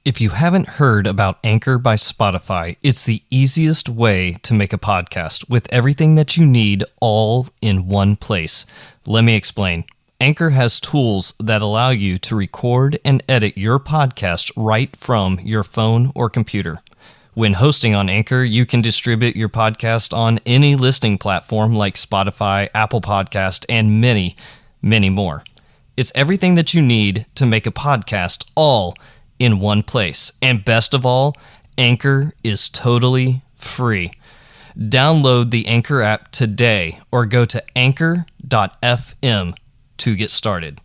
If you haven't heard about Anchor by Spotify, it's the easiest way to make a podcast with everything that you need all in one place. Let me explain. Anchor has tools that allow you to record and edit your podcast right from your phone or computer. When hosting on Anchor, you can distribute your podcast on any listening platform like Spotify, Apple Podcast, and many, many more. It's everything that you need to make a podcast all in one place. And best of all, Anchor is totally free. Download the Anchor app today or go to anchor.fm to get started.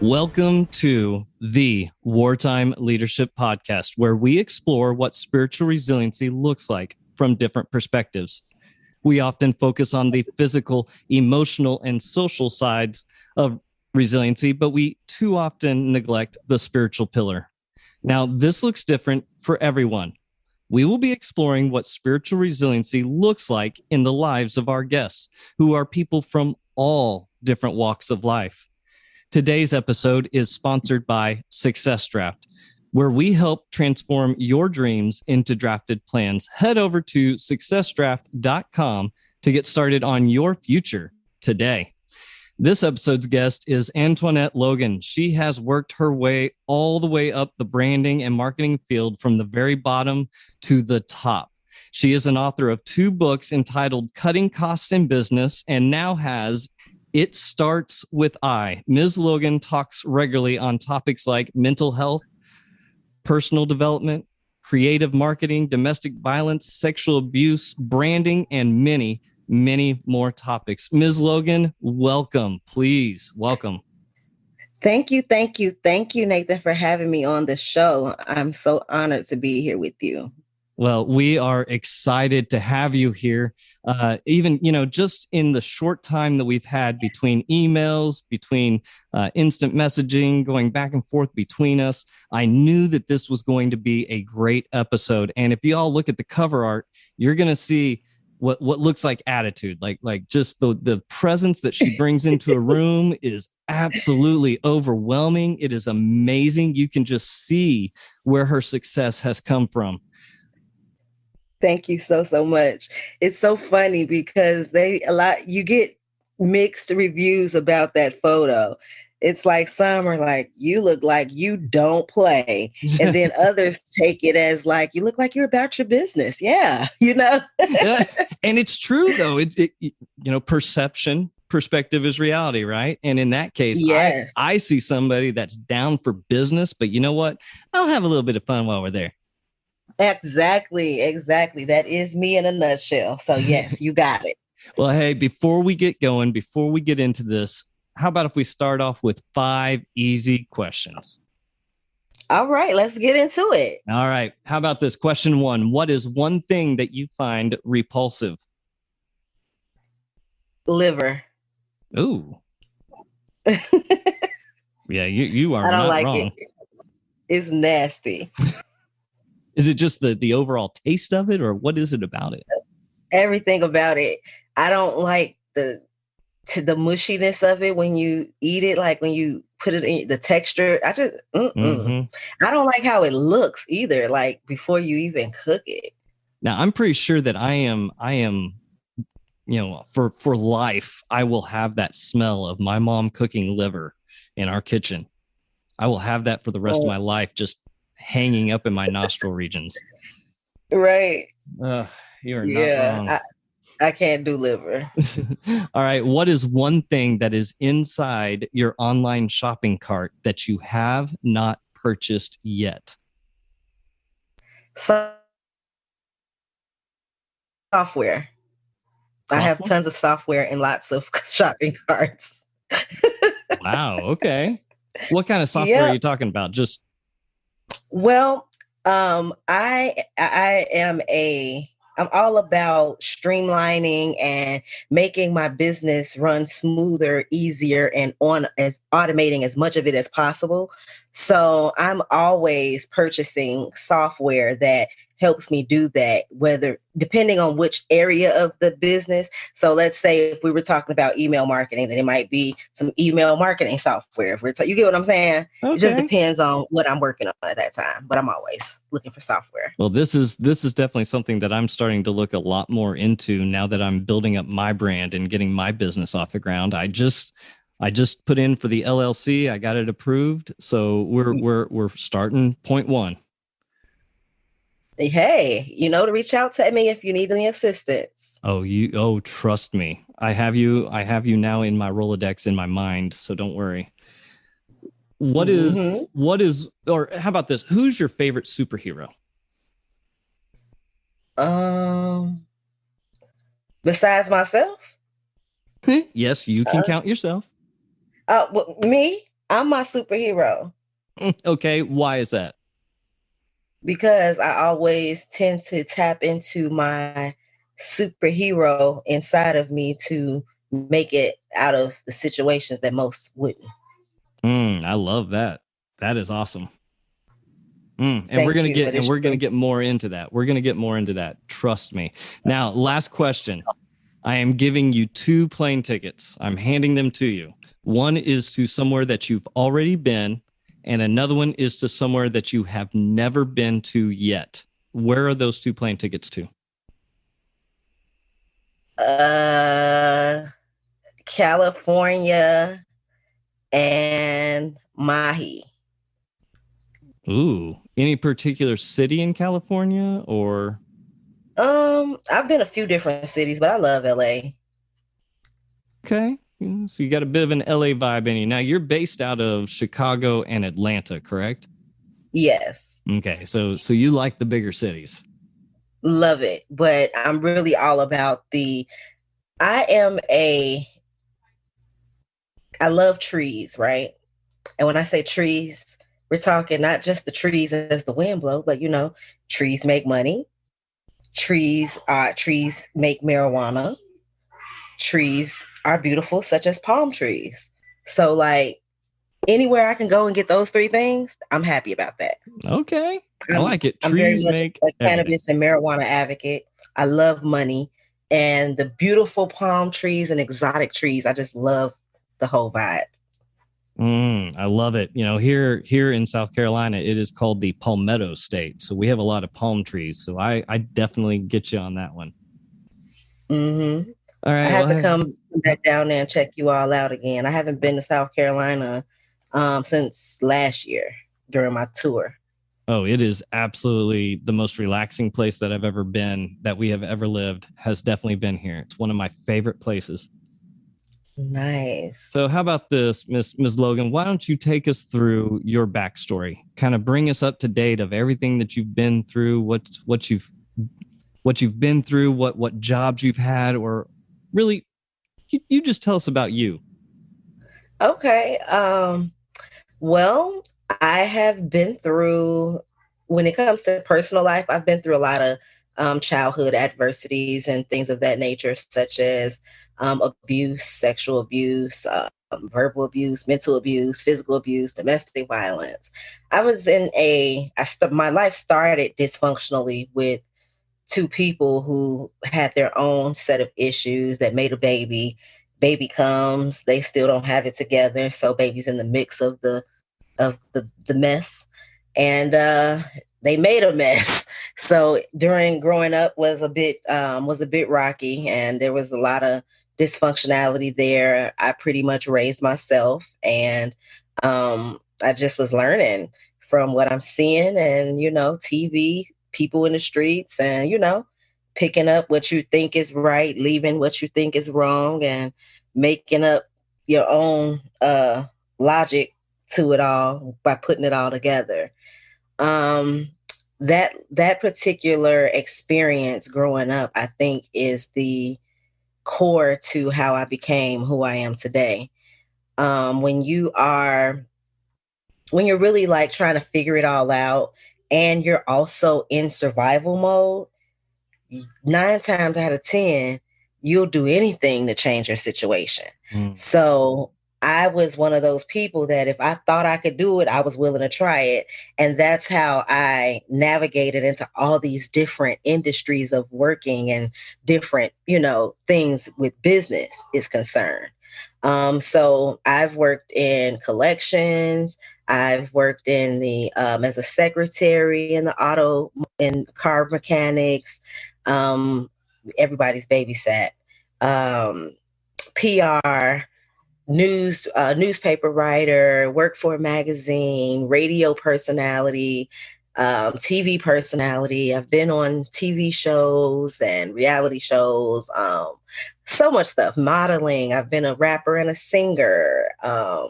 Welcome to the Wartime Leadership Podcast, where we explore what spiritual resiliency looks like from different perspectives. We often focus on the physical, emotional, and social sides of resiliency, but we too often neglect the spiritual pillar. Now, this looks different for everyone. We will be exploring what spiritual resiliency looks like in the lives of our guests, who are people from all different walks of life. Today's episode is sponsored by Success Draft, where we help transform your dreams into drafted plans. Head over to successdraft.com to get started on your future today. This episode's guest is Antoinette Logan. She has worked her way all the way up the branding and marketing field from the very bottom to the top. She is an author of 2 books entitled Cutting Costs in Business and now has It Starts With I. Ms. Logan talks regularly on topics like mental health, personal development, creative marketing, domestic violence, sexual abuse, branding, and many, many more topics. Ms. Logan, welcome. Please, welcome. Thank you, Nathan, for having me on the show. I'm so honored to be here with you. Well, we are excited to have you here. Even, just in the short time that we've had between emails, between instant messaging, going back and forth between us, I knew that this was going to be a great episode. And if you all look at the cover art, you're going to see what looks like attitude, like just the presence that she brings into a room is absolutely overwhelming. It is amazing. You can just see where her success has come from. Thank you so much. It's so funny because you get mixed reviews about that photo. It's like some are like, you look like you don't play. And then others take it as like, you look like you're about your business. Yeah. And it's true though. Perspective is reality, right? And in that case, yes. I see somebody that's down for business, but you know what? I'll have a little bit of fun while we're there. Exactly. That is me in a nutshell. So yes, you got it. Well, hey, before we get going, before we get into this, how about if we start off with 5 easy questions? All right, let's get into it. All right. How about this? Question 1. What is one thing that you find repulsive? Liver. Ooh. Yeah, you are I don't not like wrong. it. It's nasty. Is it just the overall taste of it, or what is it about it? Everything about it. I don't like the mushiness of it when you eat it, like when you put it in the texture. I just, I don't like how it looks either, like before you even cook it. Now, I'm pretty sure that I am, for life, I will have that smell of my mom cooking liver in our kitchen. I will have that for the rest of my life, just hanging up in my nostril regions. Right. You are not wrong. I can't do liver. All right. What is one thing that is inside your online shopping cart that you have not purchased yet? Software. I have tons of software and lots of shopping carts. Wow. Okay. What kind of software are you talking about? Well, I'm all about streamlining and making my business run smoother, easier, and on as automating as much of it as possible. So I'm always purchasing software that helps me do that, whether depending on which area of the business. So let's say if we were talking about email marketing, then it might be some email marketing software. If you get what I'm saying? It just Okay. depends on what I'm working on at that time, but I'm always looking for software. Well, this is definitely something that I'm starting to look a lot more into now that I'm building up my brand and getting my business off the ground. I just put in for the LLC. I got it approved. So we're starting point one. Hey, to reach out to me if you need any assistance. Trust me. I have you now in my Rolodex in my mind, so don't worry. Mm-hmm. Or how about this? Who's your favorite superhero? Um, Besides myself, Yes, you can count yourself. well, me, I'm my superhero Okay, why is that? because I always tend to tap into my superhero inside of me to make it out of the situations that most wouldn't. I love that. That is awesome. And we're Thank gonna you, get but and it's we're gonna true. get more into that. We're gonna get more into that. Trust me. Now, last question. I am giving you two plane tickets. I'm handing them to you. One is to somewhere that you've already been, and another one is to somewhere that you have never been to yet. Where are those two plane tickets to? Uh, California and Mahi. Ooh, any particular city in California or I've been a few different cities, but I love LA. okay. So you got a bit of an LA vibe in you. Now you're based out of Chicago and Atlanta, correct? Yes, Okay, so you like the bigger cities. love it. But I'm really all about I am I love trees, right? And when I say trees, we're talking not just the trees as the wind blow, but trees make money. Trees make marijuana. Trees are beautiful, such as palm trees. So like anywhere I can go and get those three things, I'm happy about that. Okay. I I'm like it. I'm very Trees much make a everything. cannabis and marijuana advocate. I love money and the beautiful palm trees and exotic trees. I just love the whole vibe. I love it. Here in South Carolina, it is called the Palmetto State. So we have a lot of palm trees. So I definitely get you on that one. Hmm. All I right. have to Well, come back down there and check you all out again. I haven't been to South Carolina since last year during my tour. oh, it is absolutely the most relaxing place that I've ever been, that we have ever lived, has definitely been here. It's one of my favorite places. Nice. So how about this, Miss Logan? Why don't you take us through your backstory? Kind of bring us up to date of everything that you've been through, what you've been through, what jobs you've had, or really, you just tell us about you. Okay. Well, I have been through, when it comes to personal life, I've been through a lot of childhood adversities and things of that nature, such as abuse, sexual abuse, verbal abuse, mental abuse, physical abuse, domestic violence. I was my life started dysfunctionally with two people who had their own set of issues that made a baby. Baby comes, they still don't have it together. So baby's in the mix of the mess, and they made a mess. So during growing up was a bit rocky, and there was a lot of dysfunctionality there. I pretty much raised myself, and I just was learning from what I'm seeing, and TV, people in the streets, and picking up what you think is right, leaving what you think is wrong, and making up your own logic to it all by putting it all together. Um, that particular experience growing up, I think, is the core to how I became who I am today. Um, when you are when you're really like trying to figure it all out and you're also in survival mode, 9 times out of 10, you'll do anything to change your situation. So I was one of those people that if I thought I could do it, I was willing to try it. And that's how I navigated into all these different industries of working and different, things with business is concerned. So I've worked in collections. I've worked in the as a secretary in the auto and car mechanics. Um, Everybody's babysat. PR, newspaper writer, work for a magazine, radio personality, TV personality. I've been on TV shows and reality shows. So much stuff. Modeling. I've been a rapper and a singer. A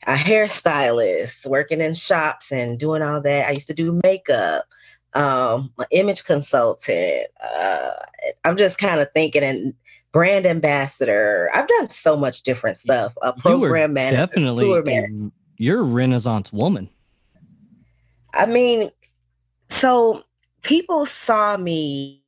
hairstylist, working in shops and doing all that. I used to do makeup. An image consultant. I'm just kind of thinking, and brand ambassador. I've done so much different stuff. A program manager, tour manager. You're a Renaissance woman. I mean, so people saw me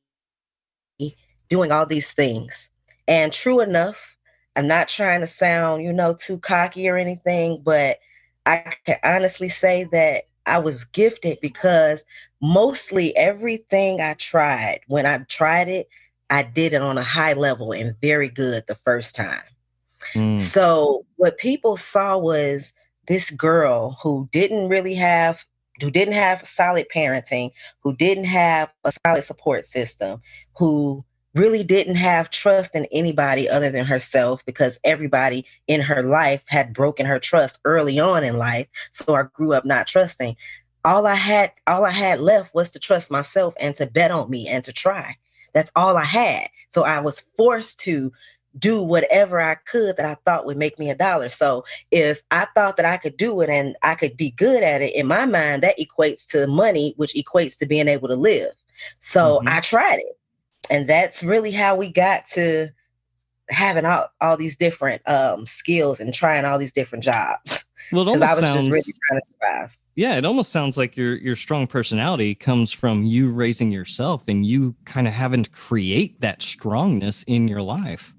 doing all these things, and true enough, I'm not trying to sound, too cocky or anything, but I can honestly say that I was gifted because mostly everything I tried, when I tried it, I did it on a high level and very good the first time. So what people saw was this girl who didn't have solid parenting, who didn't have a solid support system, who really didn't have trust in anybody other than herself because everybody in her life had broken her trust early on in life. So I grew up not trusting. All I had left was to trust myself and to bet on me and to try. That's all I had. So I was forced to do whatever I could that I thought would make me $1. So if I thought that I could do it and I could be good at it, in my mind, that equates to money, which equates to being able to live. So I tried it. And that's really how we got to having all these different skills and trying all these different jobs. Well, because I was just really trying to survive. Yeah, it almost sounds like your strong personality comes from you raising yourself and you kind of having to create that strongness in your life.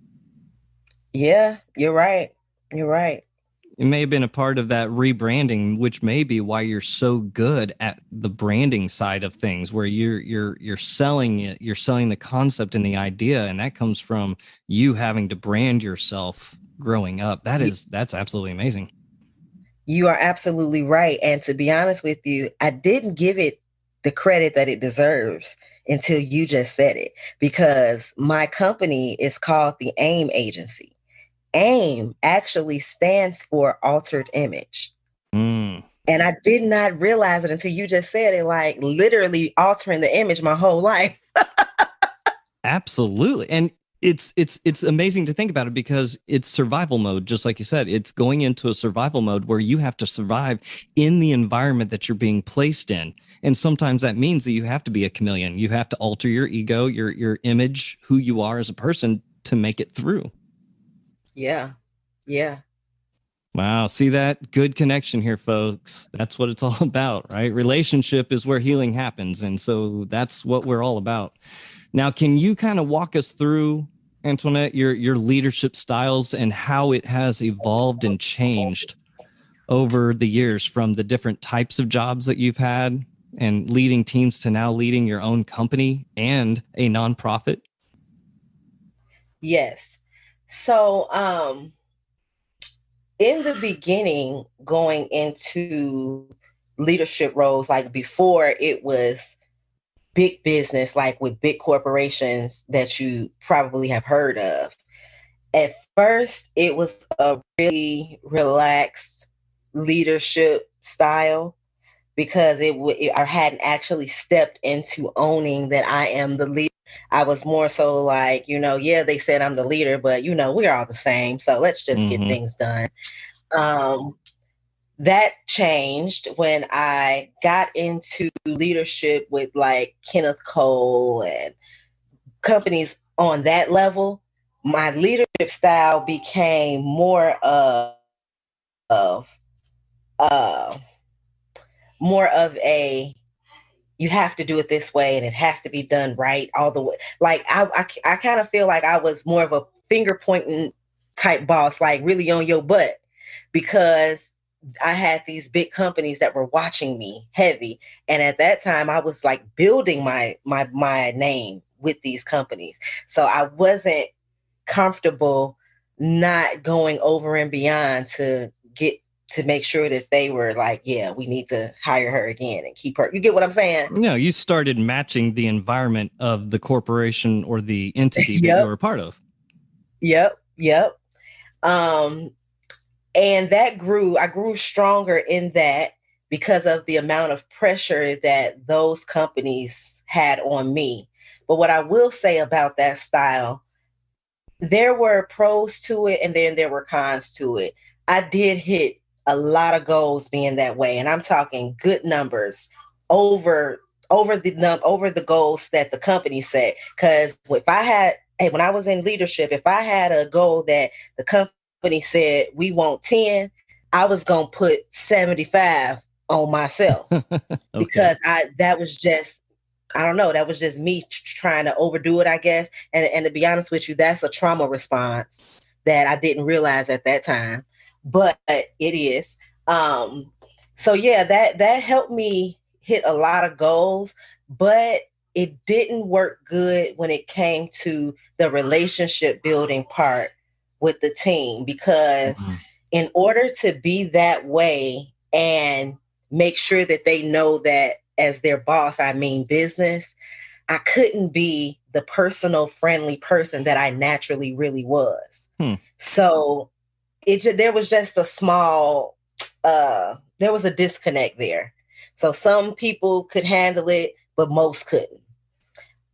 Yeah, you're right. You're right. It may have been a part of that rebranding, which may be why you're so good at the branding side of things, where you're selling it, you're selling the concept and the idea, and that comes from you having to brand yourself growing up. That's absolutely amazing. You are absolutely right. And to be honest with you, I didn't give it the credit that it deserves until you just said it, because my company is called the AIM Agency. AIM actually stands for altered image. And I did not realize it until you just said it, like literally altering the image my whole life. Absolutely. And it's amazing to think about it because it's survival mode. Just like you said, it's going into a survival mode where you have to survive in the environment that you're being placed in. And sometimes that means that you have to be a chameleon. You have to alter your ego, your image, who you are as a person to make it through. Yeah. Yeah. Wow. See that? Good connection here, folks. That's what it's all about, right? Relationship is where healing happens. And so that's what we're all about. Now, can you kind of walk us through, Antoinette, your leadership styles and how it has evolved and changed over the years from the different types of jobs that you've had and leading teams to now leading your own company and a nonprofit? Yes. So, in the beginning, going into leadership roles, like before it was big business, like with big corporations that you probably have heard of. At first, it was a really relaxed leadership style because I hadn't actually stepped into owning that I am the leader. I was more so like, yeah, they said I'm the leader, but we're all the same. So let's just get things done. That changed when I got into leadership with like Kenneth Cole and companies on that level. My leadership style became of more of a you have to do it this way and it has to be done right all the way. Like I kind of feel like I was more of a finger pointing type boss, like really on your butt, because I had these big companies that were watching me heavy. And at that time I was like building my name with these companies. So I wasn't comfortable not going over and beyond to make sure that they were like, yeah, we need to hire her again and keep her. You get what I'm saying? No, you started matching the environment of the corporation or the entity that you Yep. were a part of. Yep. Yep. Um, and that grew, I grew stronger in that because of the amount of pressure that those companies had on me. But what I will say about that style, there were pros to it and then there were cons to it. I did hit a lot of goals being that way, and I'm talking good numbers over over the goals that the company set. Because if I had, hey, when I was in leadership, if I had a goal that the company said we want 10, I was gonna put 75 on myself, Okay. because I that was just, I don't know, that was just me trying to overdo it, I guess. And to be honest with you, that's a trauma response that I didn't realize at that time, but it is. Um, so yeah, that helped me hit a lot of goals, but it didn't work good when it came to the relationship building part with the team, because Mhm. in order to be that way and make sure that they know that as their boss, I mean business, I couldn't be the personal, friendly person that I naturally really was. Hmm. So there was just a small, there was a disconnect there. So some people could handle it, but most couldn't.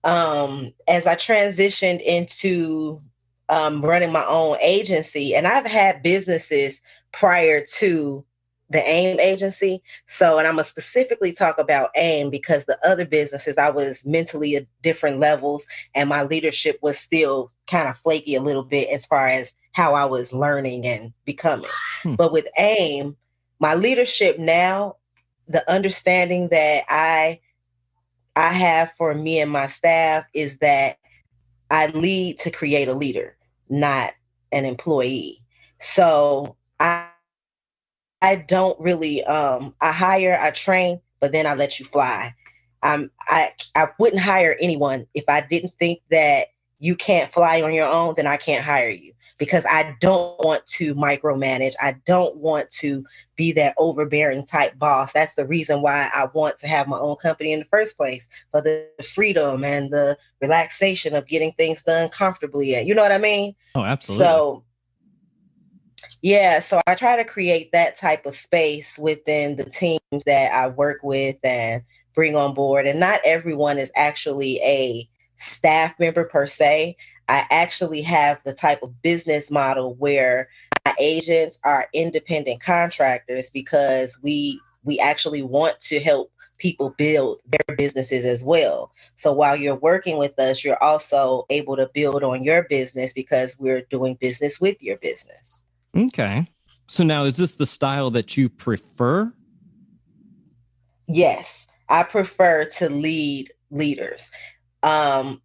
As I transitioned into running my own agency, and I've had businesses prior to the AIM agency. So, and I'm going to specifically talk about AIM because the other businesses, I was mentally at different levels and my leadership was still kind of flaky a little bit as far as how I was learning and becoming. Hmm. But with AIM, my leadership now, the understanding that I have for me and my staff is that I lead to create a leader, not an employee. So I don't really I hire, I train, but then I let you fly. I wouldn't hire anyone if I didn't think that you can't fly on your own, then I can't hire you, because I don't want to micromanage. I don't want to be that overbearing type boss. That's the reason why I want to have my own company in the first place, for the freedom and the relaxation of getting things done comfortably. You know what I mean? Oh, absolutely. So yeah, so I try to create that type of space within the teams that I work with and bring on board. And not everyone is actually a staff member per se. I actually have the type of business model where my agents are independent contractors, because we actually want to help people build their businesses as well. So while you're working with us, you're also able to build on your business because we're doing business with your business. Okay. So now, is this the style that you prefer? Yes, I prefer to lead leaders. Um,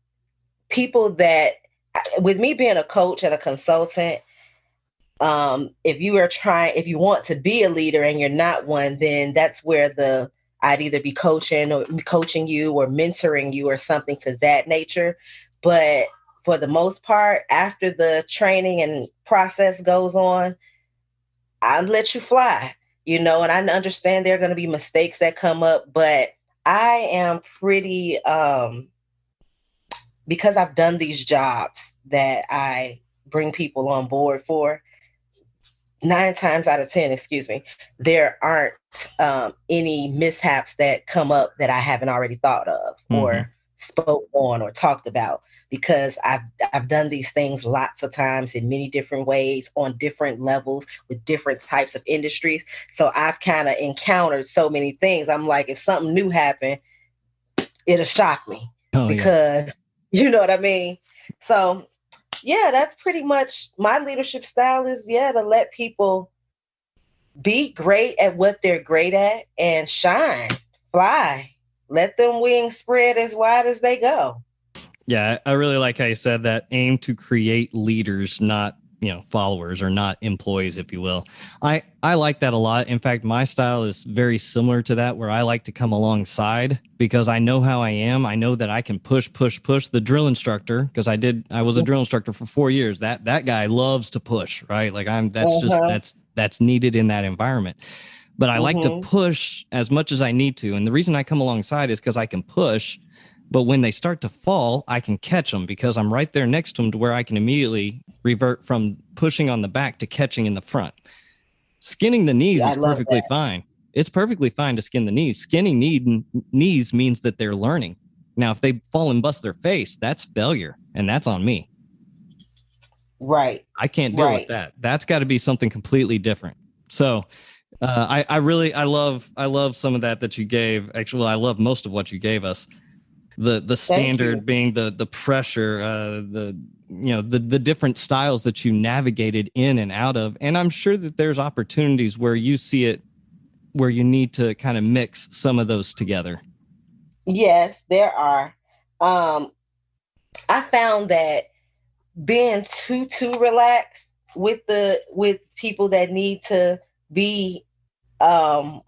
People that, with me being a coach and a consultant, if you want to be a leader and you're not one, then that's where I'd either be coaching you or mentoring you or something to that nature. But for the most part, after the training and process goes on, I let you fly, and I understand there are going to be mistakes that come up, but I am pretty, because I've done these jobs that I bring people on board for, 9 times out of 10, excuse me, there aren't any mishaps that come up that I haven't already thought of Mm-hmm. or spoke on or talked about, because I've done these things lots of times in many different ways on different levels with different types of industries. So I've kind of encountered so many things. I'm like, if something new happened, it'll shock me, Oh, yeah. because you know what I mean? So yeah, that's pretty much my leadership style is, yeah, to let people be great at what they're great at and shine, fly. let them wings spread as wide as they go. Yeah, I really like how you said that. Aim to create leaders, not followers or not employees, if you will. I like that a lot. In fact, my style is very similar to that, where I like to come alongside because I know how I am. I know that I can push. The drill instructor, because I was a drill instructor for 4 years. That guy loves to push, right? Like that's needed in that environment. But I like to push as much as I need to. And the reason I come alongside is because I can push. But when they start to fall, I can catch them because I'm right there next to them to where I can immediately revert from pushing on the back to catching in the front. Skinning the knees is perfectly fine. It's perfectly fine to skin the knees. Skinning knees means that they're learning. Now, if they fall and bust their face, that's failure, and that's on me. Right. I can't deal with that. That's got to be something completely different. So I love some of that you gave. Actually, I love most of what you gave us. The standard being the pressure, the different styles that you navigated in and out of. And I'm sure that there's opportunities where you see it, where you need to kind of mix some of those together. Yes, there are. I found that being too relaxed with people that need to be they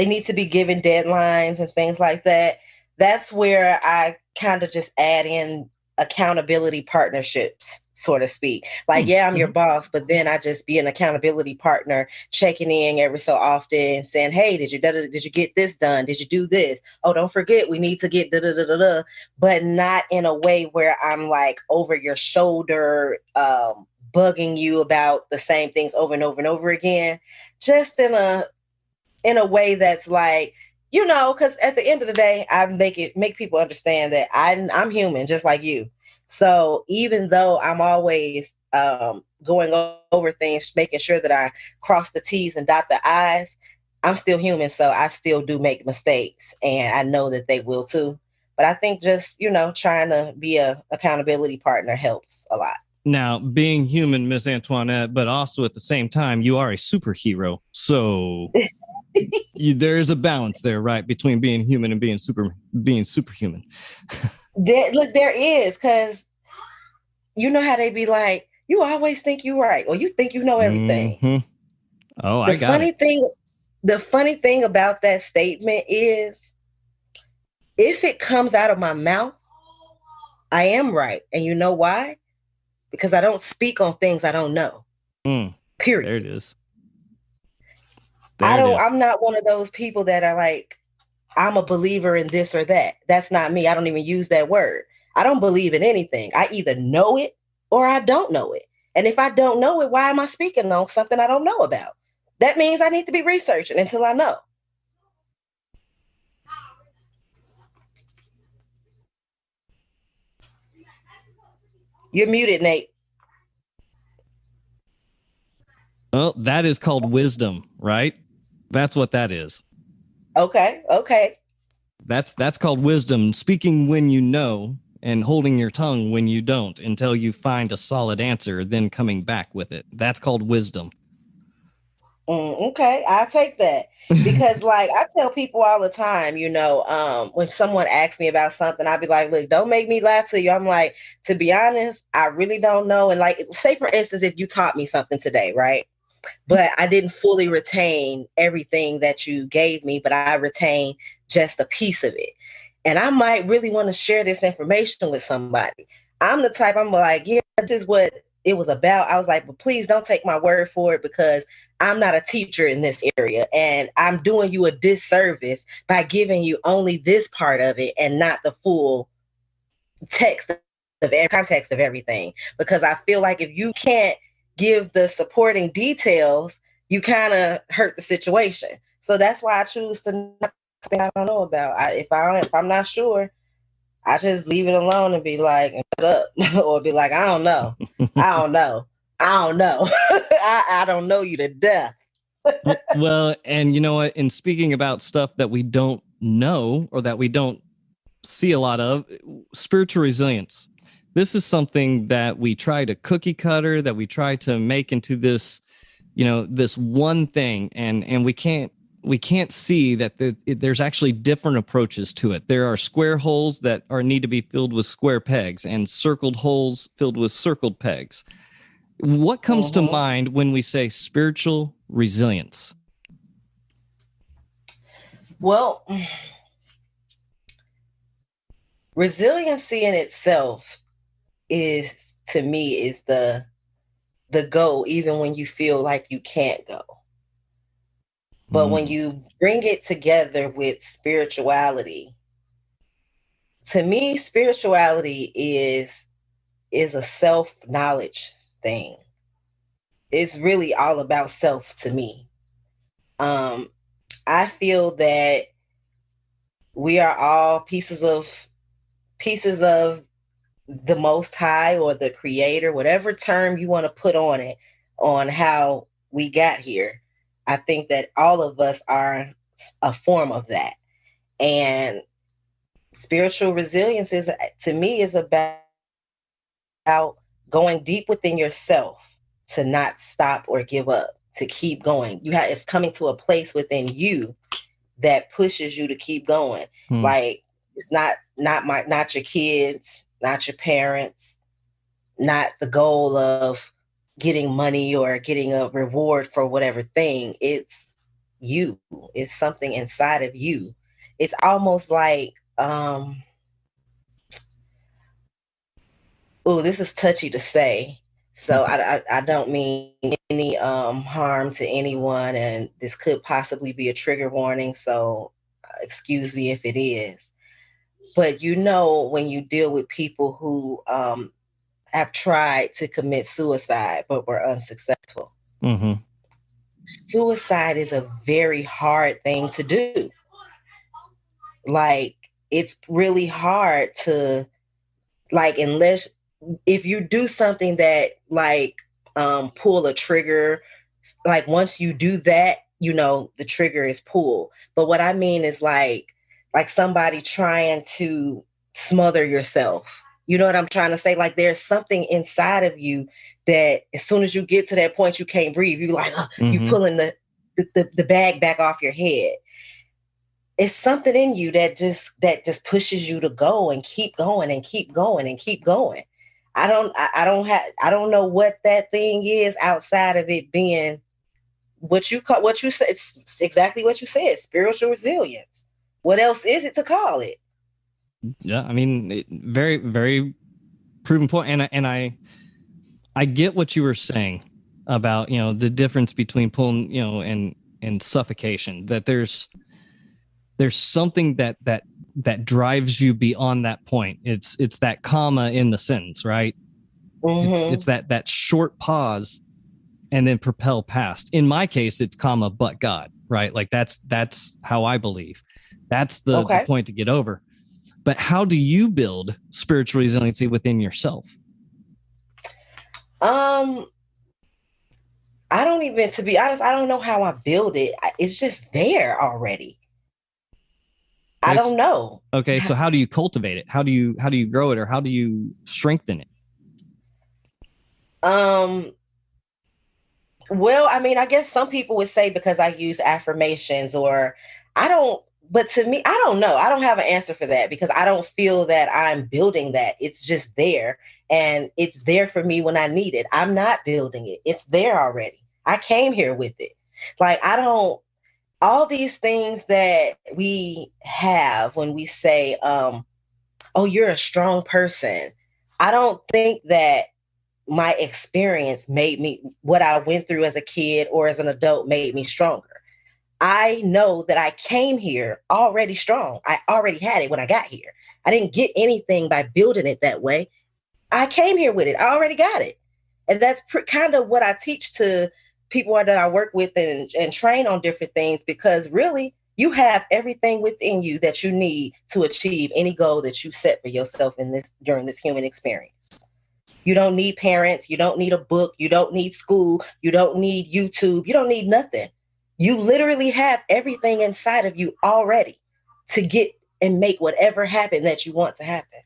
need to be given deadlines and things like that. That's where I kind of just add in accountability partnerships, so to speak. Like, yeah, I'm your boss, but then I just be an accountability partner, checking in every so often, saying, hey, did you get this done? Did you do this? Oh, don't forget, we need to get da-da-da-da-da, but not in a way where I'm like over your shoulder, bugging you about the same things over and over and over again. Just in a way that's like, because at the end of the day, I make people understand that I'm human just like you. So even though I'm always going over things, making sure that I cross the T's and dot the I's, I'm still human. So I still do make mistakes, and I know that they will too. But I think just, trying to be a accountability partner helps a lot. Now, being human, Miss Antoinette, but also at the same time, you are a superhero. So there's a balance there, right, between being human and being superhuman. There is, because you know how they be like, you always think you're right, or you think you know everything. Mm-hmm. Oh, I got it. The funny thing about that statement is, if it comes out of my mouth, I am right. And you know why? Because I don't speak on things I don't know. Period. There it is. I'm not one of those people that are like, I'm a believer in this or that. That's not me. I don't even use that word. I don't believe in anything. I either know it or I don't know it. And if I don't know it, why am I speaking on something I don't know about? That means I need to be researching until I know. You're muted, Nate. Well, that is called wisdom, right? That's what that is. Okay. That's called wisdom. Speaking when you know and holding your tongue when you don't until you find a solid answer, then coming back with it. That's called wisdom. Okay, I'll take that, because like I tell people all the time, when someone asks me about something, I'll be like, look, don't make me lie to you. I'm like, to be honest, I really don't know. And like, say for instance, if you taught me something today, right? But I didn't fully retain everything that you gave me, but I retained just a piece of it. And I might really want to share this information with somebody. I'm the type, I'm like, yeah, this is what it was about. I was like, but please don't take my word for it, because I'm not a teacher in this area, and I'm doing you a disservice by giving you only this part of it and not the full context of everything. Because I feel like if you can't give the supporting details, you kind of hurt the situation. So that's why I choose to not think I don't know about. If I'm not sure, I just leave it alone and be like, shut up, or be like, I don't know. I don't know. I don't know you to death. Well, and you know what? In speaking about stuff that we don't know or that we don't see a lot of, spiritual resilience. This is something that we try to cookie cutter, that we try to make into this, this one thing, and we can't we can't see that there's actually different approaches to it. There are square holes that need to be filled with square pegs, and circled holes filled with circled pegs. What comes to mind when we say spiritual resilience? Well, resiliency in itself is, to me, is the goal, even when you feel like you can't go. But when you bring it together with spirituality, to me, spirituality is a self-knowledge thing. It's really all about self to me. I feel that we are all pieces of the Most High or the Creator, whatever term you want to put on it, on how we got here. I think that all of us are a form of that. And spiritual resilience is, to me, is about going deep within yourself to not stop or give up, to keep going. It's coming to a place within you that pushes you to keep going. Like, it's not your kids, not your parents, not the goal of getting money or getting a reward for whatever thing. It's you. It's something inside of you. It's almost like, this is touchy to say. So I don't mean any harm to anyone, and this could possibly be a trigger warning. So excuse me if it is. But when you deal with people who have tried to commit suicide but were unsuccessful. Suicide is a very hard thing to do. Like, it's really hard to, like, unless if you do something that, like, pull a trigger, like, once you do that, the trigger is pulled. But what I mean is like somebody trying to smother yourself. You know what I'm trying to say? Like, there's something inside of you that as soon as you get to that point, you can't breathe. You like, you pulling the bag back off your head. It's something in you that just pushes you to go and keep going and keep going and keep going. I don't know what that thing is outside of it being what you said. It's exactly what you said, spiritual resilience. What else is it to call it? Yeah, I mean, very, very proven point. And I get what you were saying about, the difference between pulling, and suffocation, that there's something that drives you beyond that point. It's that comma in the sentence, right? It's that short pause and then propel past. In my case, it's comma, but God, right? Like, that's how I believe. That's the point to get over. But how do you build spiritual resiliency within yourself? I don't even, to be honest, I don't know how I build it. It's just there already. I don't know. Okay, so how do you cultivate it? How do you grow it, or how do you strengthen it? Well, I mean, I guess some people would say because I use affirmations, or I don't, but to me, I don't know. I don't have an answer for that because I don't feel that I'm building that. It's just there, and it's there for me when I need it. I'm not building it. It's there already. I came here with it. Like, all these things that we have when we say, oh, you're a strong person. I don't think that my experience made me, what I went through as a kid or as an adult made me stronger. I know that I came here already strong. I already had it when I got here. I didn't get anything by building it that way. I came here with it. I already got it. And that's kind of what I teach to people that I work with and train on different things, because really you have everything within you that you need to achieve any goal that you set for yourself during this human experience. You don't need parents. You don't need a book. You don't need school. You don't need YouTube. You don't need nothing. You literally have everything inside of you already to get and make whatever happen that you want to happen.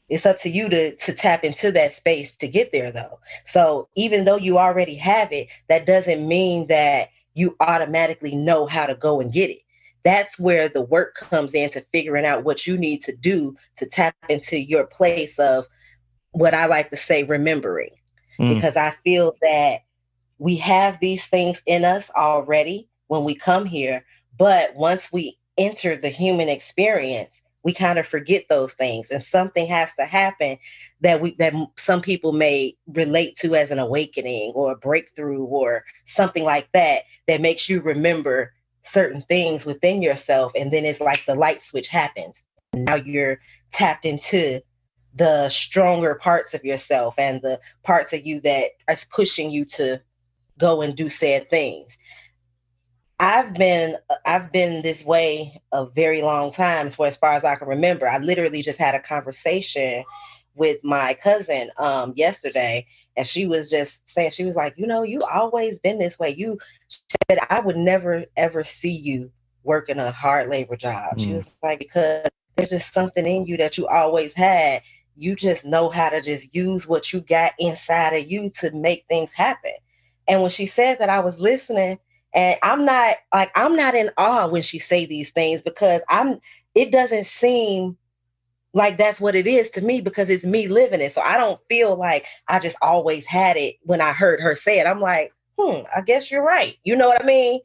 It's up to you to tap into that space to get there, though. So even though you already have it, that doesn't mean that you automatically know how to go and get it. That's where the work comes into figuring out what you need to do to tap into your place of what I like to say, remembering. Because I feel that we have these things in us already when we come here, but once we enter the human experience, we kind of forget those things, and something has to happen that some people may relate to as an awakening or a breakthrough or something like that, that makes you remember certain things within yourself, and then it's like the light switch happens. Now you're tapped into the stronger parts of yourself and the parts of you that are pushing you to go and do said things. I've been this way a very long time, for as far as I can remember. I literally just had a conversation with my cousin yesterday, and she was just saying, she was like, you always been this way. You said I would never ever see you working a hard labor job. She was like, because there's just something in you that you always had. You just know how to just use what you got inside of you to make things happen. And when she said that, I was listening, and I'm not in awe when she say these things, because it doesn't seem like that's what it is to me, because it's me living it. So I don't feel like I just always had it. When I heard her say it, I'm like, I guess you're right. You know what I mean?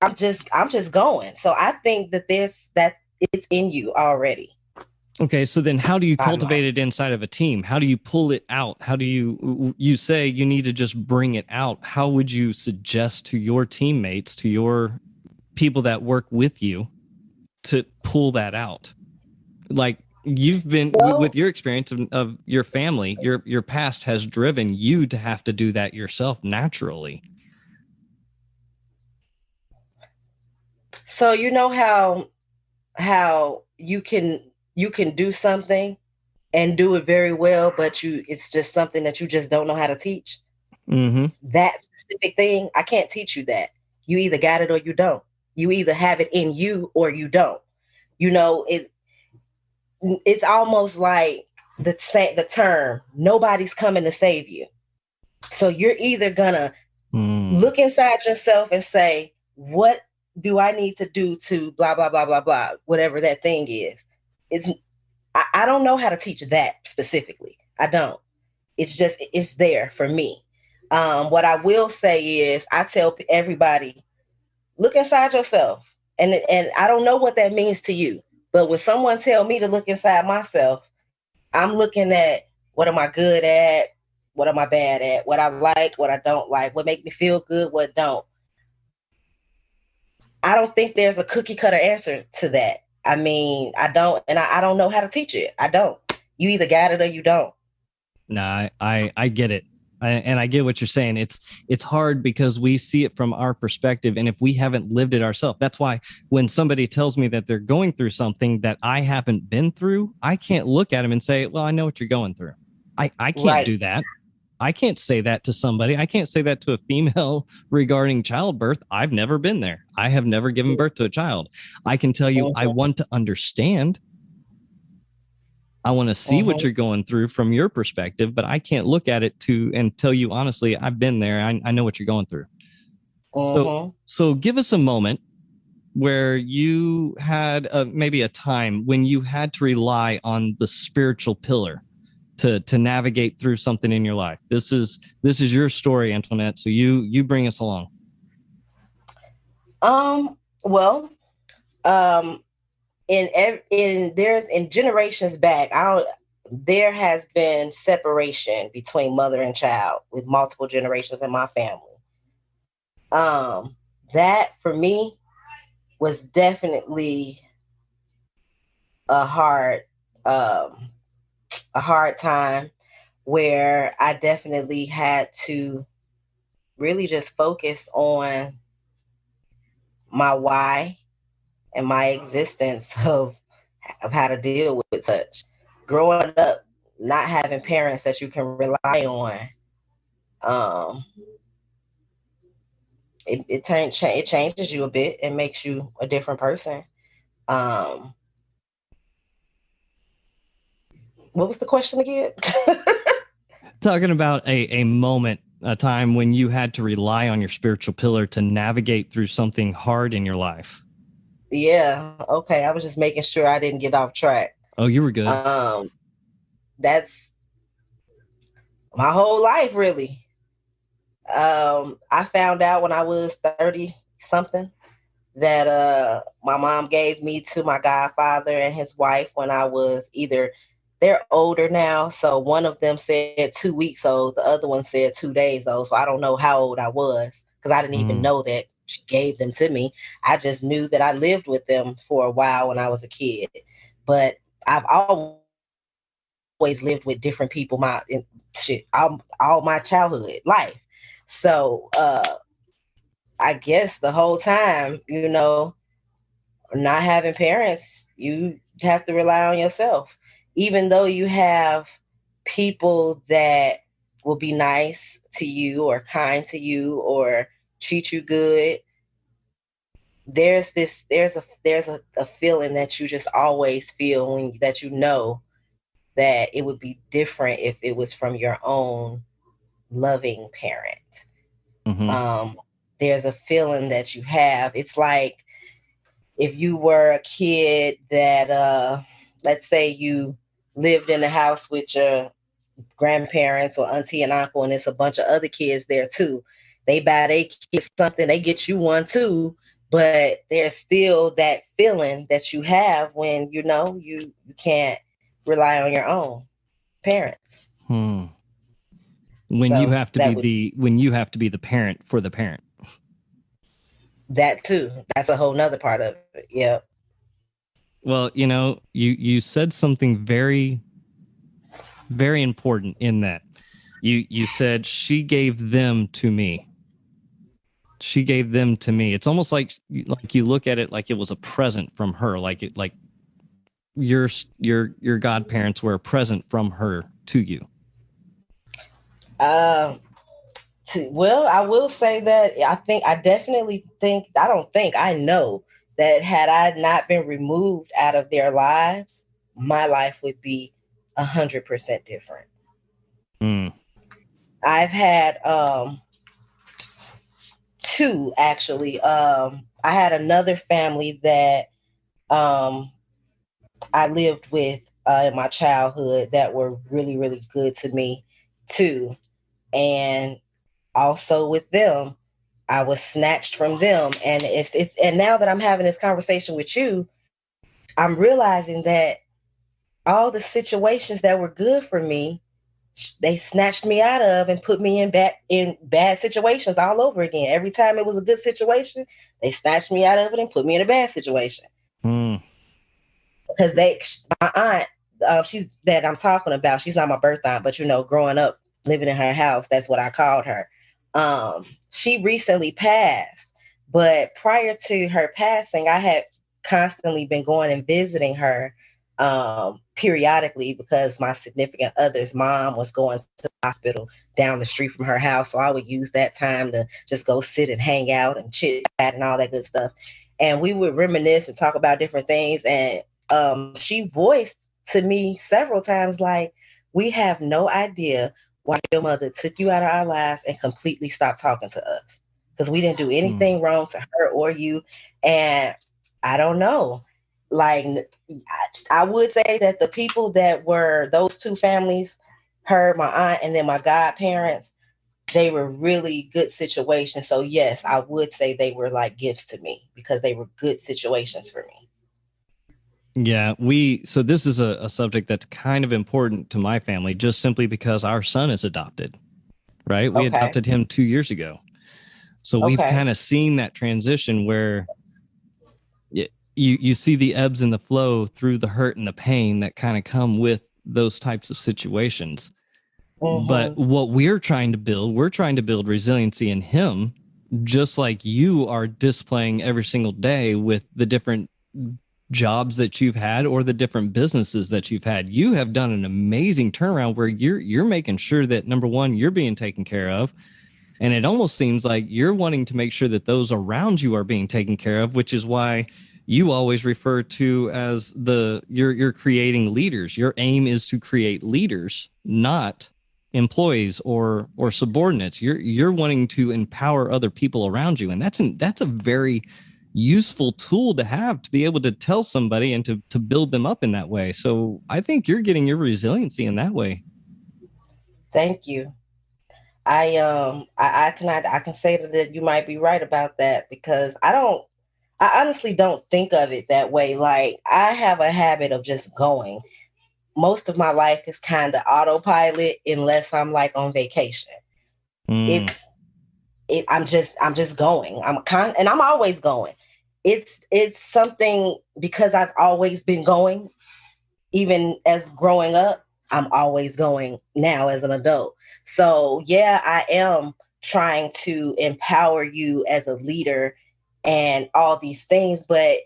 I'm just going. So I think that it's in you already. Okay, so then how do you cultivate it inside of a team? How do you pull it out? How do you say you need to just bring it out? How would you suggest to your teammates, to your people that work with you, to pull that out? Like, you've been with your experience of your family, your past has driven you to have to do that yourself naturally. So you know how you can do something and do it very well, but it's just something that you just don't know how to teach. Mm-hmm. That specific thing, I can't teach you that. You either got it or you don't. You either have it in you or you don't. It's almost like the term, nobody's coming to save you. So you're either gonna look inside yourself and say, what do I need to do to blah blah blah blah blah, whatever that thing is. I don't know how to teach that specifically. I don't. It's there for me. What I will say is, I tell everybody, look inside yourself. And I don't know what that means to you, but when someone tell me to look inside myself, I'm looking at, what am I good at? What am I bad at? What I like, what I don't like, what make me feel good, what don't. I don't think there's a cookie cutter answer to that. I mean, I don't, and I don't know how to teach it. I don't. You either got it or you don't. No, I get it. And I get what you're saying. It's hard because we see it from our perspective. And if we haven't lived it ourselves, that's why when somebody tells me that they're going through something that I haven't been through, I can't look at them and say, well, I know what you're going through. I can't do that. I can't say that to somebody. I can't say that to a female regarding childbirth. I've never been there. I have never given birth to a child. I can tell you, I want to understand. I want to see what you're going through from your perspective, but I can't look at it and tell you honestly, I've been there. I know what you're going through. So give us a moment where you had maybe a time when you had to rely on the spiritual pillar to navigate through something in your life. This is your story, Antoinette. So you bring us along. Well, in generations back, there has been separation between mother and child with multiple generations in my family. That for me was definitely a hard time, where I definitely had to really just focus on my why and my existence of how to deal with such. Growing up, not having parents that you can rely on, it changes you a bit. It makes you a different person. What was the question again? Talking about a moment a time when you had to rely on your spiritual pillar to navigate through something hard in your life? Yeah. Okay. I was just making sure I didn't get off track. Oh, you were good. That's my whole life, really. I found out when I was 30 something that my mom gave me to my godfather and his wife when I was either, they're older now, so one of them said 2 weeks old, the other one said 2 days old. So I don't know how old I was because I didn't even know that she gave them to me. I just knew that I lived with them for a while when I was a kid. But I've always lived with different people all my childhood life. So I guess the whole time, not having parents, you have to rely on yourself. Even though you have people that will be nice to you or kind to you or treat you good, there's a feeling that you just always feel that that it would be different if it was from your own loving parent. Mm-hmm. There's a feeling that you have. It's like if you were a kid that, let's say you lived in a house with your grandparents or auntie and uncle, and it's a bunch of other kids there too. They buy their kids something, they get you one too, but there's still that feeling that you have when you can't rely on your own parents. When you So have to be the parent for the parent. that too, that's a whole nother part of it. Yep. Well, you said something very, very important in that. You said she gave them to me. She gave them to me. It's almost like you look at it like it was a present from her, like your godparents were a present from her to you. Well, I will say that I know that had I not been removed out of their lives, my life would be 100% different. I've had two actually. I had another family that I lived with in my childhood that were really, really good to me too. And also with them, I was snatched from them. And and now that I'm having this conversation with you, I'm realizing that all the situations that were good for me, they snatched me out of and put me in bad situations all over again. Every time it was a good situation, they snatched me out of it and put me in a bad situation. Because my aunt, she's that I'm talking about, she's not my birth aunt, but growing up living in her house, that's what I called her. She recently passed, but prior to her passing, I had constantly been going and visiting her periodically because my significant other's mom was going to the hospital down the street from her house. So I would use that time to just go sit and hang out and chit chat and all that good stuff. And we would reminisce and talk about different things. And she voiced to me several times, like, we have no idea why your mother took you out of our lives and completely stopped talking to us because we didn't do anything wrong to her or you. And I don't know. Like, I would say that the people that were those two families, her, my aunt, and then my godparents, they were really good situations. So yes, I would say they were like gifts to me because they were good situations for me. Yeah, so this is a subject that's kind of important to my family, just simply because our son is adopted, right? We adopted him 2 years ago. So we've kind of seen that transition where you see the ebbs and the flow through the hurt and the pain that kind of come with those types of situations. But what we're trying to build resiliency in him, just like you are displaying every single day with the different jobs that you've had or the different businesses that you've had. You have done an amazing turnaround where you're making sure that, number one, you're being taken care of. And it almost seems like you're wanting to make sure that those around you are being taken care of, which is why you always refer to as you're creating leaders. Your aim is to create leaders, not employees or subordinates. You're wanting to empower other people around you, and that's a very useful tool to have, to be able to tell somebody and to build them up in that way. So I think you're getting your resiliency in that way. Thank you. I can say that you might be right about that, because I honestly don't think of it that way. Like, I have a habit of just going. Most of my life is kind of autopilot unless I'm like on vacation. Mm. It's I'm just going. And I'm always going. It's something, because I've always been going, even as growing up, I'm always going now as an adult. So yeah, I am trying to empower you as a leader and all these things, but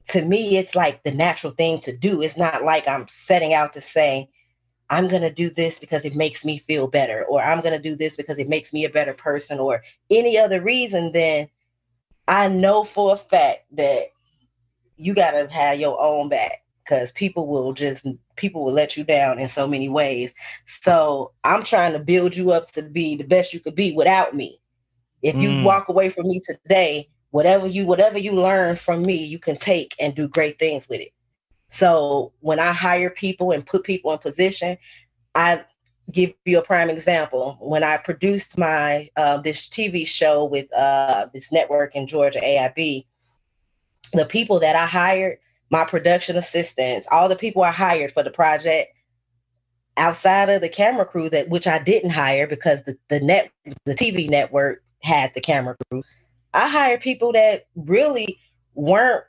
to me, it's like the natural thing to do. It's not like I'm setting out to say, I'm going to do this because it makes me feel better, or I'm going to do this because it makes me a better person, or any other reason. Then I know for a fact that you got to have your own back, because people will let you down in so many ways. So I'm trying to build you up to be the best you could be without me. If you walk away from me today, whatever you learn from me, you can take and do great things with it. So when I hire people and put people in position, I give you a prime example. When I produced my this TV show with this network in Georgia, AIB, the people that I hired, my production assistants, all the people I hired for the project, outside of the camera crew, that which I didn't hire because the TV network had the camera crew, I hired people that really weren't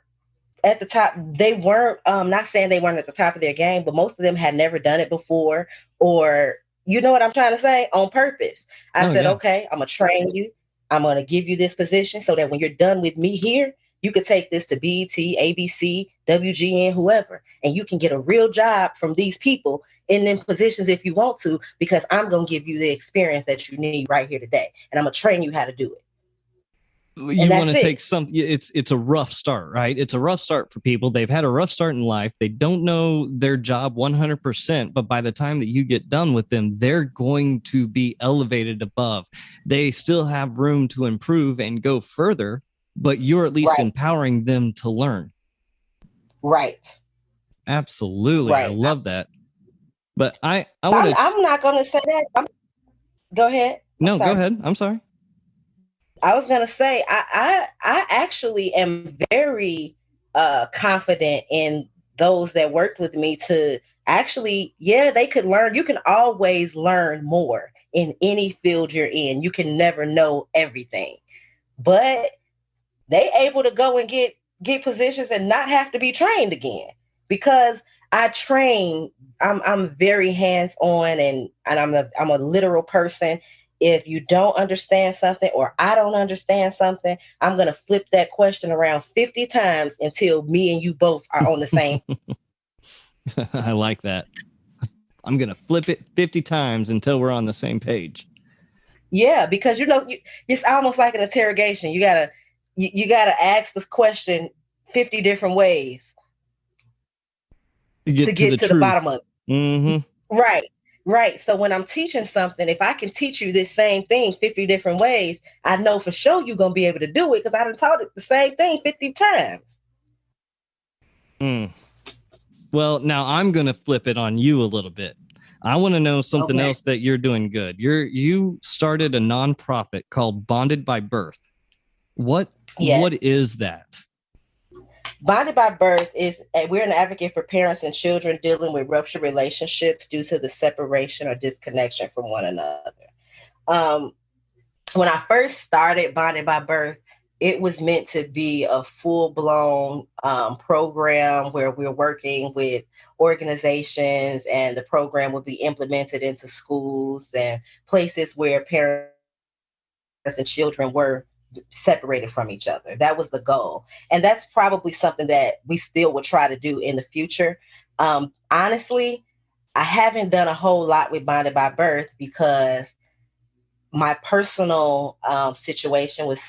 at the top. They weren't, not saying they weren't at the top of their game, but most of them had never done it before, or you know what I'm trying to say, on purpose. I said, Yeah. okay, I'm going to train you. I'm going to give you this position so that when you're done with me here, you could take this to BET, ABC, WGN, whoever, and you can get a real job from these people in them positions if you want to, because I'm going to give you the experience that you need right here today. And I'm going to train you how to do it. You want to take some, it's a rough start, right? It's a rough start for people. They've had a rough start in life. They don't know their job 100%, but by the time that you get done with them, they're going to be elevated above. They still have room to improve and go further, but you're at least empowering them to learn. Right. Absolutely. Right. I love that. But I want to, I'm not going to say that. Go ahead. No, go ahead. I'm sorry. I was gonna say I actually am very confident in those that worked with me to actually, yeah, they could learn. You can always learn more in any field you're in. You can never know everything, but they able to go and get positions and not have to be trained again, because I train. I'm very hands on, and I'm a literal person. If you don't understand something, or I don't understand something, I'm going to flip that question around 50 times until me and you both are on the same. I like that. I'm going to flip it 50 times until we're on the same page. Yeah, because it's almost like an interrogation. You gotta ask this question 50 different ways to get to the bottom of it. Mm-hmm. Right. So when I'm teaching something, if I can teach you this same thing 50 different ways, I know for sure you're going to be able to do it, because I done taught it the same thing 50 times. Well, now I'm going to flip it on you a little bit. I want to know something else that you're doing good. You started a nonprofit called Bonded by Birth. What is that? Bonded by Birth is we're an advocate for parents and children dealing with ruptured relationships due to the separation or disconnection from one another. When I first started Bonded by Birth, it was meant to be a full-blown program where we're working with organizations, and the program will be implemented into schools and places where parents and children were separated from each other. That was the goal. And that's probably something that we still will try to do in the future. Honestly, I haven't done a whole lot with Bonded by Birth because my personal situation was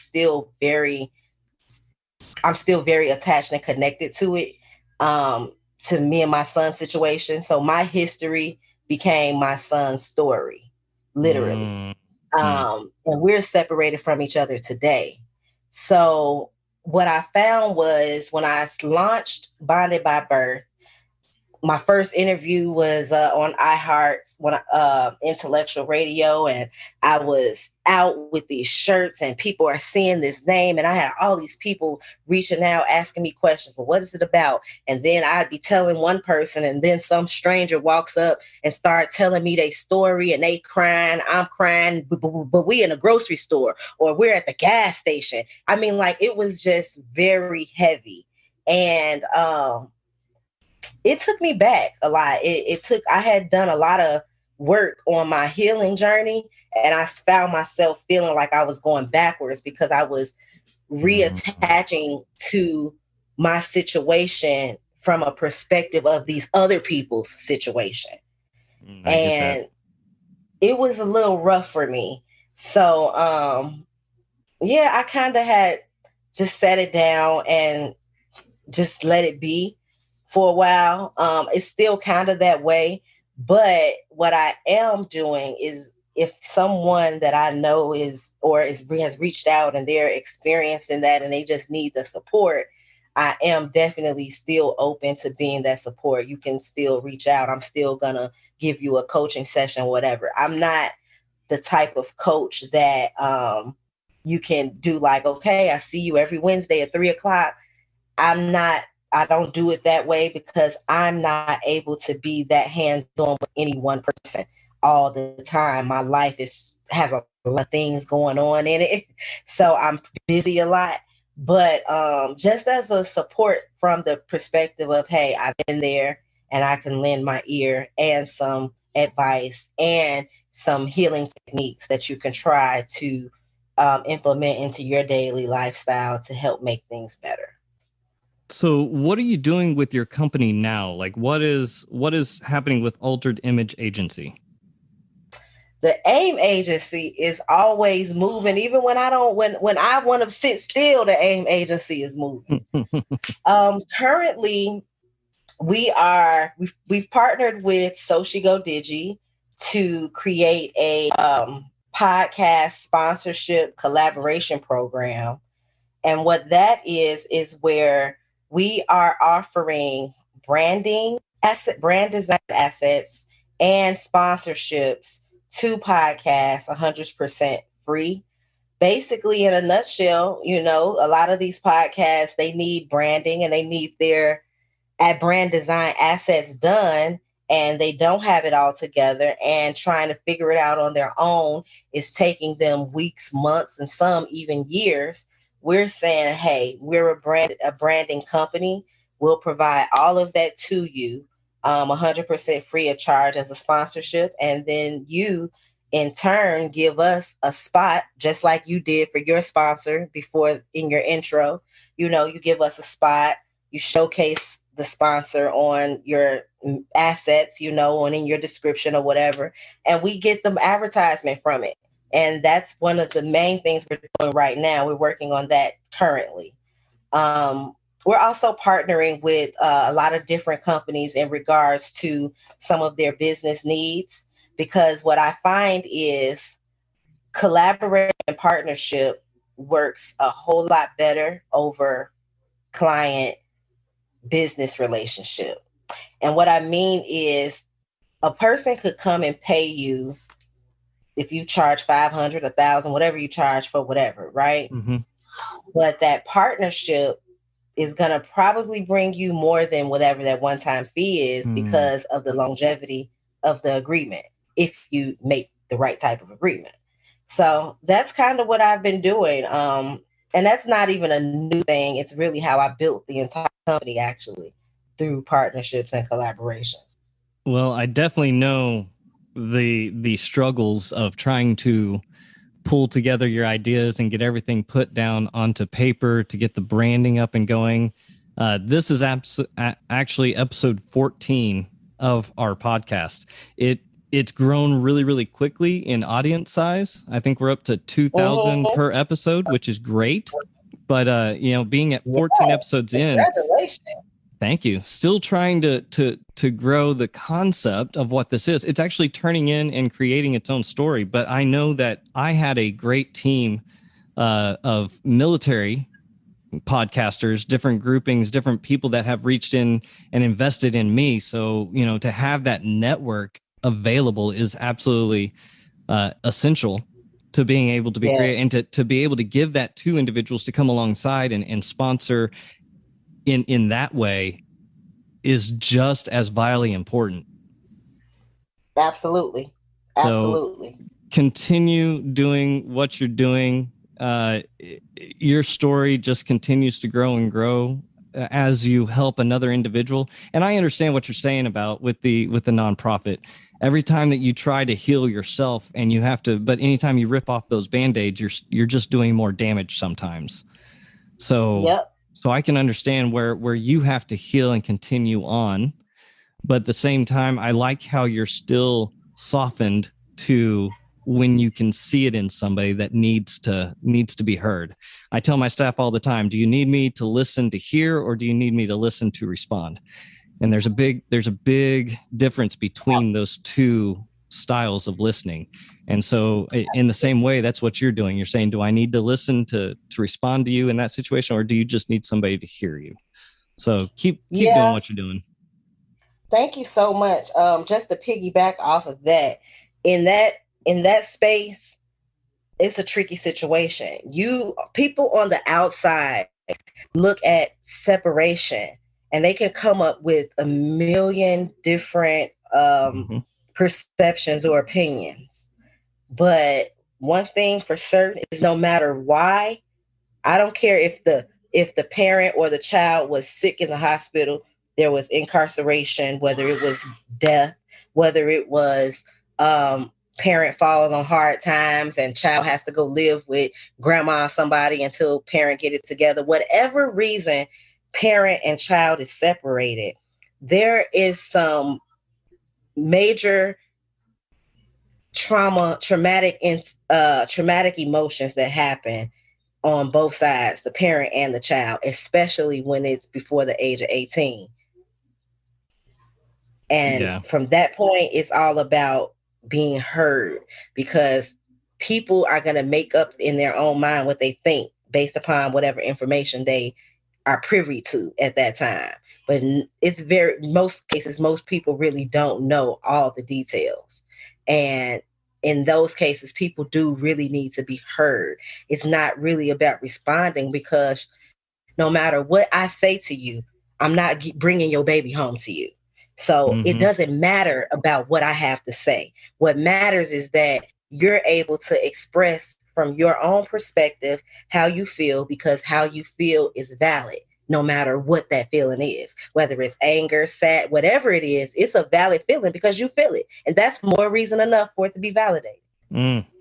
I'm still very attached and connected to it, to me and my son's situation. So my history became my son's story, literally. And we're separated from each other today. So what I found was when I launched Bonded by Birth, my first interview was on iHeart's intellectual radio, and I was out with these shirts, and people are seeing this name, and I had all these people reaching out, asking me questions. Well, what is it about? And then I'd be telling one person, and then some stranger walks up and start telling me their story, and they crying, I'm crying, but we in a grocery store or we're at the gas station. I mean, like, it was just very heavy, and it took me back a lot. I had done a lot of work on my healing journey, and I found myself feeling like I was going backwards because I was reattaching to my situation from a perspective of these other people's situation. And it was a little rough for me. So, I kind of had just set it down and just let it be for a while. It's still kind of that way. But what I am doing is, if someone that I know has reached out and they're experiencing that and they just need the support, I am definitely still open to being that support. You can still reach out. I'm still going to give you a coaching session, whatever. I'm not the type of coach that you can do like, okay, I see you every Wednesday at 3:00. I don't do it that way because I'm not able to be that hands-on with any one person all the time. My life has a lot of things going on in it. So I'm busy a lot. But just as a support from the perspective of, hey, I've been there and I can lend my ear and some advice and some healing techniques that you can try to implement into your daily lifestyle to help make things better. So what are you doing with your company now? Like what is happening with Altered Image Agency? The AIM agency is always moving. Even when I want to sit still, the AIM agency is moving. Currently we've partnered with Socigo Digi to create a podcast sponsorship collaboration program. And what that is where we are offering brand design assets and sponsorships to podcasts 100% free. Basically, in a nutshell, a lot of these podcasts, they need branding and they need their brand design assets done, and they don't have it all together, and trying to figure it out on their own is taking them weeks, months, and some even years. We're saying, hey, we're a branding company. We'll provide all of that to you 100% free of charge as a sponsorship. And then you, in turn, give us a spot, just like you did for your sponsor before in your intro. You give us a spot, you showcase the sponsor on your assets, on in your description or whatever, and we get the advertisement from it. And that's one of the main things we're doing right now. We're working on that currently. We're also partnering with a lot of different companies in regards to some of their business needs, because what I find is collaboration and partnership works a whole lot better over client business relationship. And what I mean is, a person could come and pay you if you charge 500, 1,000, whatever you charge for whatever, right? Mm-hmm. But that partnership is going to probably bring you more than whatever that one-time fee is because of the longevity of the agreement, if you make the right type of agreement. So that's kind of what I've been doing. And that's not even a new thing. It's really how I built the entire company, actually, through partnerships and collaborations. Well, I definitely know the struggles of trying to pull together your ideas and get everything put down onto paper to get the branding up and going. This is actually episode 14 of our podcast. It's grown really, really quickly in audience size. I think we're up to 2,000 per episode, which is great. But being at 14 episodes in, congratulations. Thank you. Still trying to grow the concept of what this is. It's actually turning in and creating its own story. But I know that I had a great team of military podcasters, different groupings, different people that have reached in and invested in me. So, to have that network available is absolutely essential to being able to be creative, and to be able to give that to individuals to come alongside and sponsor in that way is just as vitally important. Absolutely. Absolutely. So continue doing what you're doing. Your story just continues to grow and grow as you help another individual. And I understand what you're saying about with the nonprofit. Every time that you try to heal yourself and you have to, but anytime you rip off those band-aids, you're just doing more damage sometimes. So, so I can understand where you have to heal and continue on. But at the same time, I like how you're still softened to when you can see it in somebody that needs to be heard. I tell my staff all the time, do you need me to listen to hear, or do you need me to listen to respond? And there's a big difference between those two styles of listening. And so in the same way, that's what you're doing. You're saying, do I need to listen to respond to you in that situation, or do you just need somebody to hear you? So keep doing what you're doing. Thank you so much. Just to piggyback off of that, in that space, it's a tricky situation. People on the outside look at separation and they can come up with a million different perceptions or opinions. But one thing for certain is, no matter why, I don't care if the parent or the child was sick in the hospital, there was incarceration, whether it was death, whether it was parent falling on hard times and child has to go live with grandma or somebody until parent get it together. Whatever reason parent and child is separated, there is some major traumatic emotions that happen on both sides, the parent and the child, especially when it's before the age of 18. And from that point, it's all about being heard, because people are going to make up in their own mind what they think based upon whatever information they are privy to at that time. But it's most cases, most people really don't know all the details. And in those cases, people do really need to be heard. It's not really about responding, because no matter what I say to you, I'm not bringing your baby home to you. So it doesn't matter about what I have to say. What matters is that you're able to express from your own perspective how you feel, because how you feel is valid, no matter what that feeling is. Whether it's anger, sad, whatever it is, it's a valid feeling because you feel it. And that's more reason enough for it to be validated.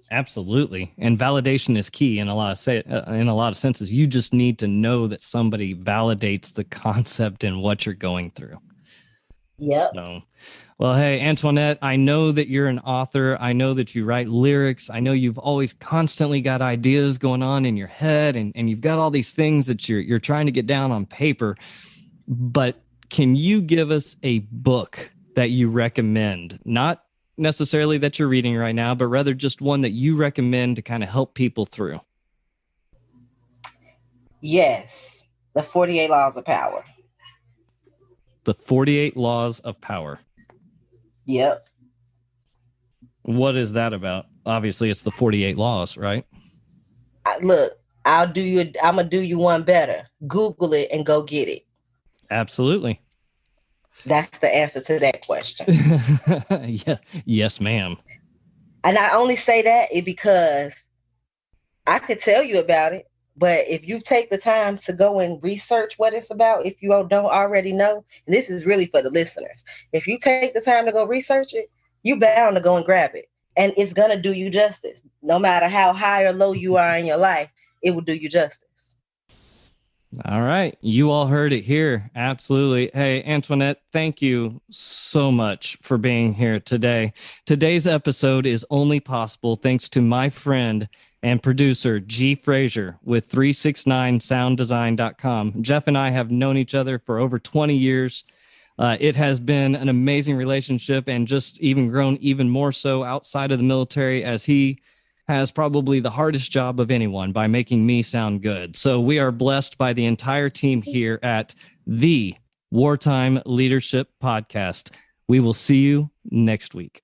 Absolutely. And validation is key in a lot of senses. You just need to know that somebody validates the concept and what you're going through. Yep. So, well, hey, Antoinette, I know that you're an author. I know that you write lyrics. I know you've always constantly got ideas going on in your head, and you've got all these things that you're trying to get down on paper. But can you give us a book that you recommend? Not necessarily that you're reading right now, but rather just one that you recommend to kind of help people through. Yes. The 48 Laws of Power. The 48 Laws of Power. Yep. What is that about? Obviously, it's the 48 laws, right? Look, I'm going to do you one better. Google it and go get it. Absolutely. That's the answer to that question. Yes, ma'am. And I only say that because I could tell you about it, but if you take the time to go and research what it's about, if you don't already know, and this is really for the listeners, if you take the time to go research it, you're bound to go and grab it. And it's going to do you justice. No matter how high or low you are in your life, it will do you justice. All right. You all heard it here. Absolutely. Hey, Antoinette, thank you so much for being here today. Today's episode is only possible thanks to my friend, and producer G. Frazier with 369sounddesign.com. Jeff and I have known each other for over 20 years. It has been an amazing relationship and just even grown even more so outside of the military, as he has probably the hardest job of anyone by making me sound good. So we are blessed by the entire team here at the Wartime Leadership Podcast. We will see you next week.